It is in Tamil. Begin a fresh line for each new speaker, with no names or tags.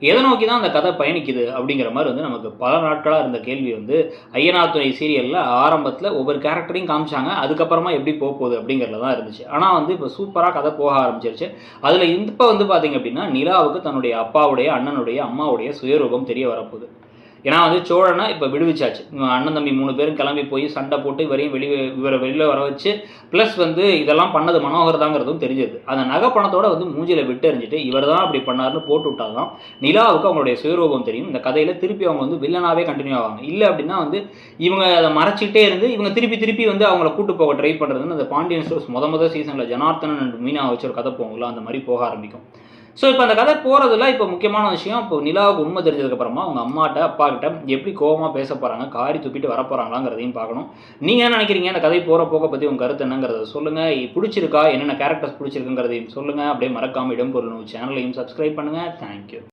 எதை நோக்கி தான் அந்த கதை பயணிக்குது அப்படிங்கிற மாதிரி வந்து நமக்கு பல நாட்களாக இருந்த கேள்வி வந்து ஐயனார் துணை சீரியலில் ஆரம்பத்தில் ஒவ்வொரு கேரக்டரையும் காமிச்சாங்க, அதுக்கப்புறமா எப்படி போகுது அப்படிங்கிறதுல தான் இருந்துச்சு. ஆனால் வந்து இப்போ சூப்பராக கதை போக ஆரம்பிச்சிருச்சு. அதில் இப்போ வந்து பார்த்தீங்க அப்படின்னா நிலாவுக்கு தன்னுடைய அப்பாவுடைய, அண்ணனுடைய, அம்மாவுடைய சுயரூபம் தெரிய வரப்போகுது. ஏன்னா வந்து சோழனை இப்போ விடுவிச்சாச்சு. அண்ணன் தம்பி 3 பேரும் கிளம்பி போய் சண்டை போட்டு இவரை வெளியில் வர வச்சு, ப்ளஸ் வந்து இதெல்லாம் பண்ணது மனோகர் தாங்கிறதும் தெரிஞ்சது. அந்த நகை பணத்தோட வந்து மூஞ்சியில் விட்டு எறிஞ்சிட்டு இவர் தான் அப்படி பண்ணாருன்னு போட்டு விட்டால் தான் நிலாவுக்கு அவங்களுடைய சுயரூபம் தெரியும். இந்த கதையில் திருப்பி அவங்க வந்து வில்லனாகவே கண்டினியூ ஆவாங்க. இல்லை அப்படின்னா வந்து இவங்க அதை மறைச்சிக்கிட்டே இருந்து இவங்க திருப்பி வந்து அவங்கள கூட்டு போக ட்ரை பண்ணுறதுன்னு அந்த பாண்டியன் ஸ்டோர்ஸ் முதல் சீசனில் ஜனார்த்தனன் அண்ட் மீனா வச்சு ஒரு கதை போகுங்களா, அந்த மாதிரி போக ஆரம்பிக்கும். ஸோ இப்போ அந்த கதை போகிறதுல இப்போ முக்கியமான விஷயம், இப்போ நிலாவுக்கு உண்மை தெரிஞ்சதுக்கப்புறமா அவங்க அம்மாட்ட அப்பா கிட்ட எப்படி கோபமாக பேச போகிறாங்க, காரி துப்பிட்டு வர போகிறாங்களாங்கிறதையும் பார்க்கணும். நீங்கள் என்ன நினைக்கிறீங்க, அந்த கதை போகிற போக்க பற்றி உங்கள் கருத்து என்னங்கிறத சொல்லுங்கள். பிடிச்சிருக்கா, என்னென்ன கேரக்டர்ஸ் பிடிச்சிருக்குங்கிறதையும் சொல்லுங்கள். அப்படியே மறக்காமல் இடம்பொருள் சேனலையும் சப்ஸ்கிரைப் பண்ணுங்கள். தேங்க்யூ.